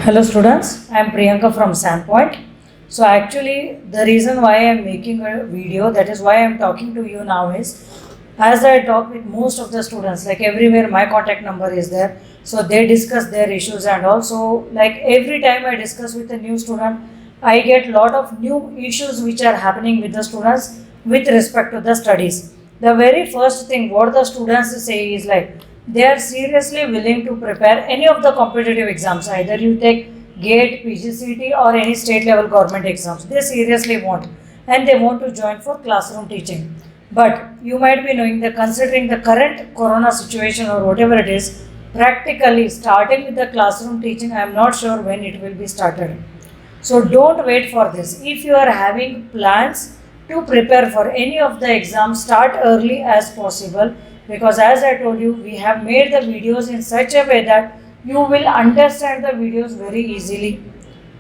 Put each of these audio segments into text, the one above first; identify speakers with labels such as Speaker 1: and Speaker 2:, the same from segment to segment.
Speaker 1: Hello students, I am Priyanka from Sandpoint. So actually the reason why I am making a video, that is why I am talking to you now, is as I talk with most of the students, like everywhere my contact number is there, so they discuss their issues, and also like every time I discuss with a new student, I get lot of new issues which are happening with the students with respect to the studies. The very first thing what the students say is like they are seriously willing to prepare any of the competitive exams, either you take GATE, PGCET or any state level government exams. They seriously want, and they want to join for classroom teaching. But you might be knowing that considering the current corona situation or whatever it is, practically starting with the classroom teaching, I am not sure when it will be started. So don't wait for this. If you are having plans to prepare for any of the exams, start early as possible, because as I told you, we have made the videos in such a way that you will understand the videos very easily.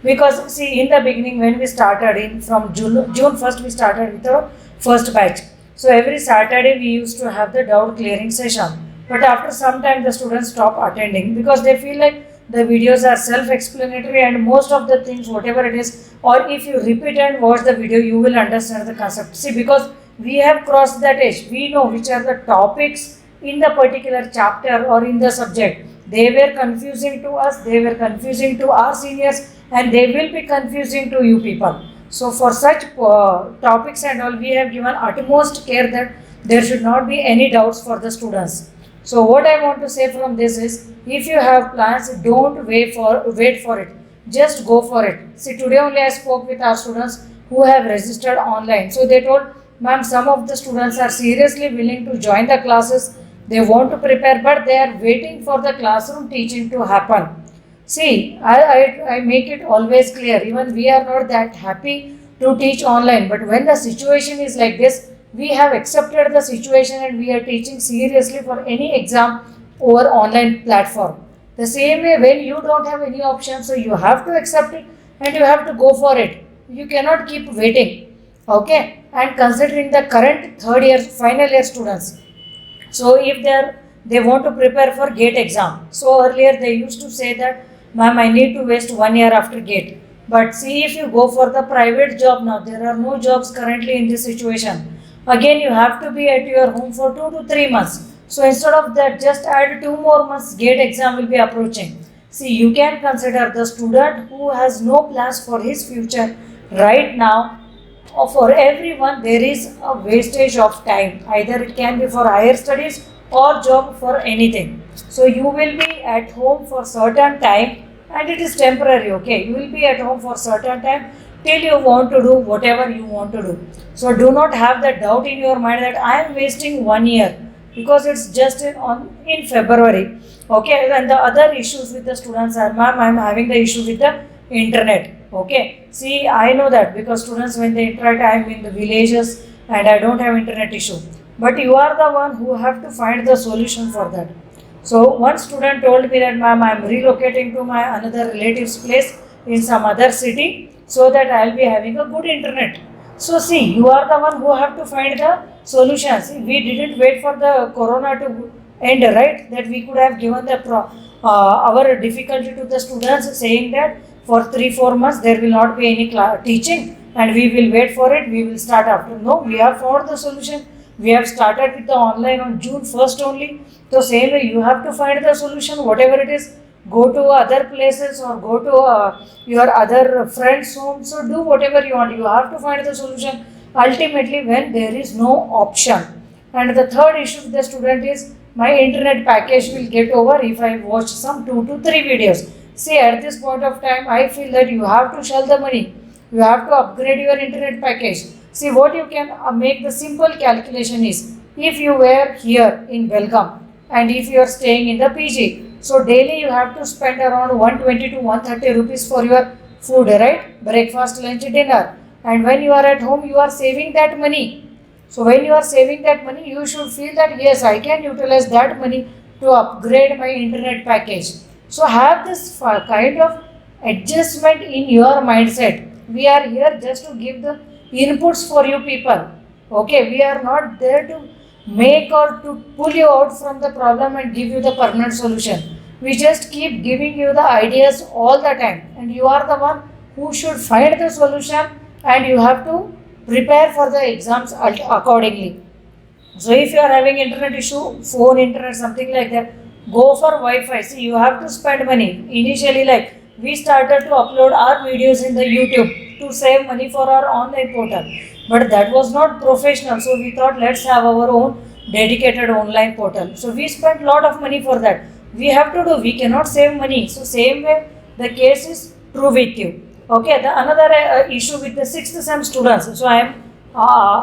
Speaker 1: Because see, in the beginning when we started in from June 1st, we started with our first batch. So every Saturday we used to have the doubt clearing session. But after some time the students stop attending because they feel like the videos are self-explanatory and most of the things whatever it is, or if you repeat and watch the video you will understand the concept. See, because we have crossed that age, we know which are the topics in the particular chapter or in the subject. They were confusing to us, they were confusing to our seniors, and they will be confusing to you people. So for such topics and all, we have given utmost care that there should not be any doubts for the students. So what I want to say from this is, if you have plans, don't wait for it. Just go for it. See, today only I spoke with our students who have registered online. So they told, ma'am, some of the students are seriously willing to join the classes. They want to prepare, but they are waiting for the classroom teaching to happen. See, I make it always clear. Even we are not that happy to teach online, but when the situation is like this, we have accepted the situation and we are teaching seriously for any exam over online platform. The same way, when you don't have any option, so you have to accept it and you have to go for it. You cannot keep waiting. Okay? And considering the current third year, final year students, so if they want to prepare for GATE exam, so earlier they used to say that, ma'am, I need to waste 1 year after GATE. But see, if you go for the private job now, there are no jobs currently in this situation. Again, you have to be at your home for 2 to 3 months. So instead of that, just add 2 more months, GATE exam will be approaching. See, you can consider the student who has no plans for his future right now. For everyone, there is a wastage of time. Either it can be for higher studies or job for anything. So you will be at home for certain time, and it is temporary. Okay, you will be at home for certain time till you want to do whatever you want to do. So do not have that doubt in your mind that I am wasting 1 year, because it's just in February. Okay, and the other issues with the students are, ma'am, I am having the issue with the internet. Okay, see, I know that because students, when they interact, I am in the villages and I don't have internet issue. But you are the one who have to find the solution for that. So one student told me that, ma'am, I am relocating to my another relative's place in some other city so that I will be having a good internet. So see, you are the one who have to find the solutions. We didn't wait for the corona to end, right? That we could have given our difficulty to the students, saying that for 3-4 months there will not be any teaching and we will wait for it, we will start after. No, we have found the solution. We have started with the online on June 1st only. So same way you have to find the solution, whatever it is. Go to other places or go to your other friends' home. So do whatever you want. You have to find the solution ultimately when there is no option. And the third issue with the student is, my internet package will get over if I watch some 2 to 3 videos. See, at this point of time, I feel that you have to shell the money. You have to upgrade your internet package. See, what you can make the simple calculation is, if you were here in Belgaum and if you are staying in the PG, so daily you have to spend around 120 to 130 rupees for your food, right? Breakfast, lunch, dinner. And when you are at home, you are saving that money. So when you are saving that money, you should feel that, yes, I can utilize that money to upgrade my internet package. So have this kind of adjustment in your mindset. We are here just to give the inputs for you people. Okay, we are not there to make or to pull you out from the problem and give you the permanent solution. We just keep giving you the ideas all the time, and you are the one who should find the solution, and you have to prepare for the exams accordingly. So if you are having internet issue, phone internet, something like that, go for Wi-Fi. See, you have to spend money. Initially, like we started to upload our videos in the YouTube to save money for our online portal, but that was not professional. So we thought, let's have our own dedicated online portal. So we spent lot of money for that. We have to do. We cannot save money. So same way, the case is true with you. Okay. The another issue with the sixth sem students. So I am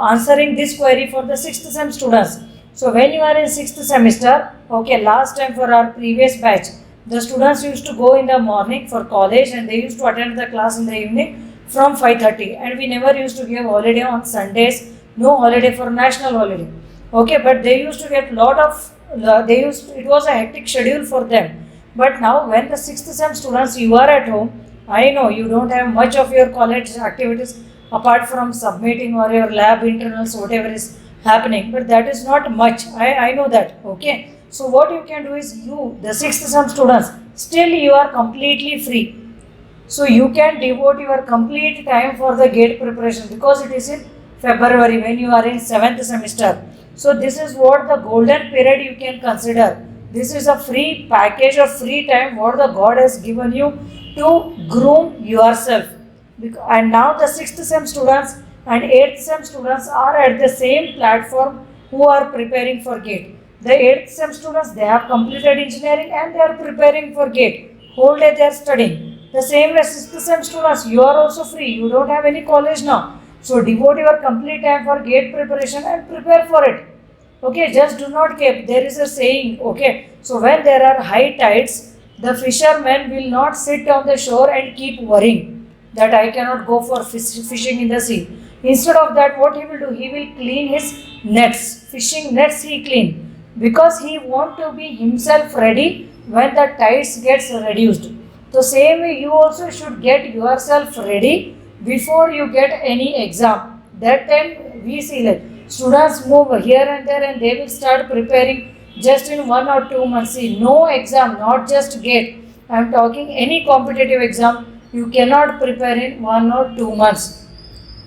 Speaker 1: answering this query for the sixth sem students. So when you are in sixth semester, okay, last time for our previous batch, the students used to go in the morning for college and they used to attend the class in the evening from 5:30, and we never used to give holiday on Sundays, no holiday for national holiday. Okay, but they used to get lot of, it was a hectic schedule for them. But now when the sixth sem students, you are at home, I know you don't have much of your college activities apart from submitting or your lab internals, whatever is happening, but that is not much. I know that. Okay. So what you can do is, you, the sixth sem students, still you are completely free. So you can devote your complete time for the GATE preparation, because it is in February when you are in 7th semester. So this is what the golden period you can consider. This is a free package of free time what the God has given you to groom yourself. And now the 6th sem students and 8th sem students are at the same platform who are preparing for GATE. The 8th sem students, they have completed engineering and they are preparing for GATE. Whole day they are studying. The same as 6th sem students, you are also free. You don't have any college now. So devote your complete time for GATE preparation and prepare for it. Okay, just do not keep. There is a saying, okay, so when there are high tides, the fishermen will not sit on the shore and keep worrying that I cannot go for fishing in the sea. Instead of that, what he will do? He will clean his nets. Fishing nets he clean, because he want to be himself ready when the tides gets reduced. So same way you also should get yourself ready before you get any exam. That time we see like students move here and there and they will start preparing just in 1 or 2 months. See, no exam, not just GATE. I am talking any competitive exam, you cannot prepare in 1 or 2 months.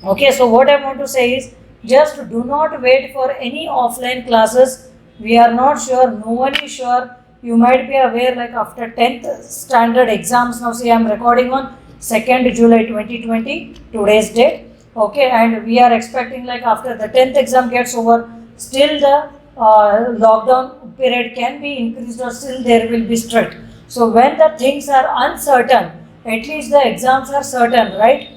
Speaker 1: Okay, so what I want to say is, just do not wait for any offline classes. We are not sure, no one is sure. You might be aware, like after 10th standard exams, now see I am recording on 2nd July 2020, today's date. Okay, and we are expecting like after the 10th exam gets over, still the lockdown period can be increased or still there will be strict. So when the things are uncertain, at least the exams are certain, right?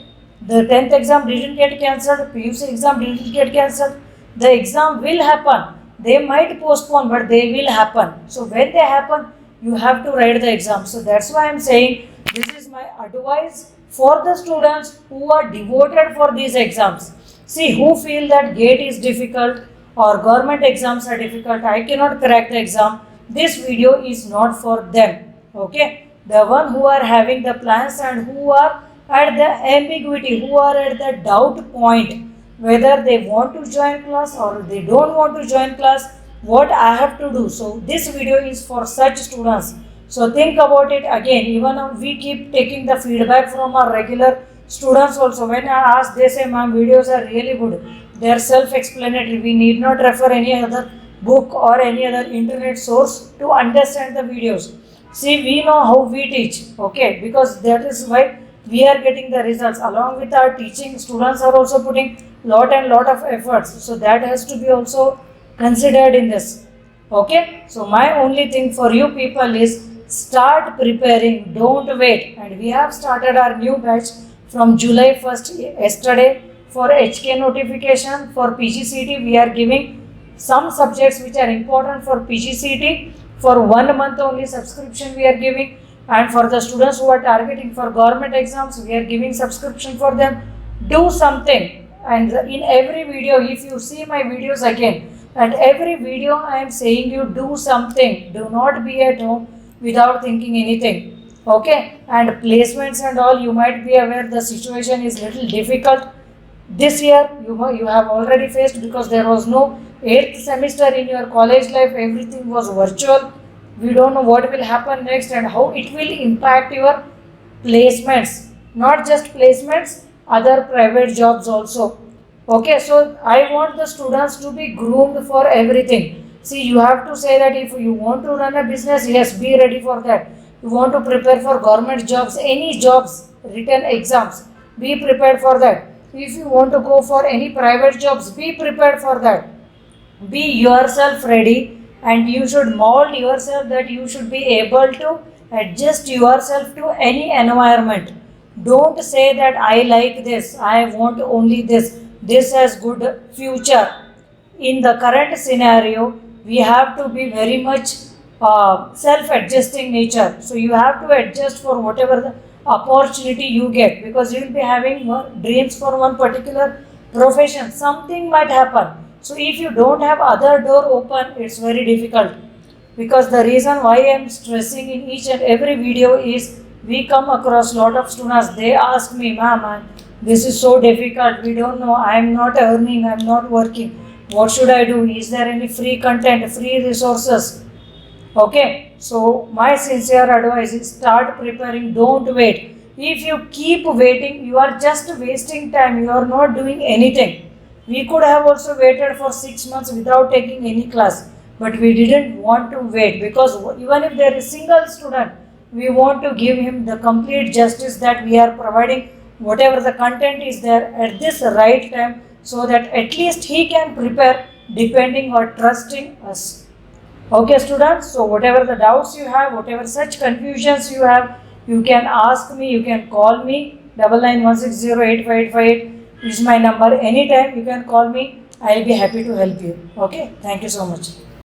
Speaker 1: The 10th exam didn't get cancelled, PUC exam didn't get cancelled. The exam will happen. They might postpone, but they will happen. So when they happen, you have to write the exam. So that's why I'm saying this is my advice for the students who are devoted for these exams. See, who feel that GATE is difficult or government exams are difficult, I cannot crack the exam. This video is not for them. Okay, the one who are having the plans and who are at the ambiguity, who are at the doubt point, whether they want to join class or they don't want to join class, what I have to do. So this video is for such students. So think about it again. Even we keep taking the feedback from our regular students also. When I ask, they say, ma'am, videos are really good. They are self-explanatory. We need not refer any other book or any other internet source to understand the videos. See, we know how we teach, okay, because that is why we are getting the results. Along with our teaching, students are also putting lot of efforts. So that has to be also considered in this. Okay, so my only thing for you people is start preparing, don't wait. And we have started our new batch from July 1st, yesterday, for HK notification. For PGCET, we are giving some subjects which are important for PGCET. For 1 month only subscription we are giving. And for the students who are targeting for government exams, we are giving subscription for them. Do something. And in every video, if you see my videos again, and every video I am saying you do something. Do not be at home without thinking anything. Okay, and placements and all, you might be aware the situation is little difficult. This year you have already faced, because there was no 8th semester in your college life, everything was virtual. We don't know what will happen next and how it will impact your placements. Not just placements, other private jobs also. Okay, so I want the students to be groomed for everything. See, you have to say that if you want to run a business, yes, be ready for that. You want to prepare for government jobs, any jobs, written exams, be prepared for that. If you want to go for any private jobs, be prepared for that. Be yourself ready, and you should mold yourself that you should be able to adjust yourself to any environment. Don't say that I like this, I want only this has good future. In the current scenario, we have to be very much self-adjusting nature. So you have to adjust for whatever the opportunity you get, because you will be having dreams for one particular profession. Something might happen. So if you don't have other door open, it's very difficult. Because the reason why I am stressing in each and every video is we come across lot of students. They ask me, ma'am, this is so difficult. We don't know. I am not earning. I am not working. What should I do? Is there any free content, free resources? Okay, so my sincere advice is start preparing, don't wait. If you keep waiting, you are just wasting time, you are not doing anything. We could have also waited for 6 months without taking any class, but we didn't want to wait, because even if there is single student, we want to give him the complete justice that we are providing whatever the content is there at this right time, so that at least he can prepare depending or trusting us. Okay, students, so whatever the doubts you have, whatever such confusions you have, you can ask me, you can call me. 9916085858 is my number. Anytime you can call me. I will be happy to help you. Okay, thank you so much.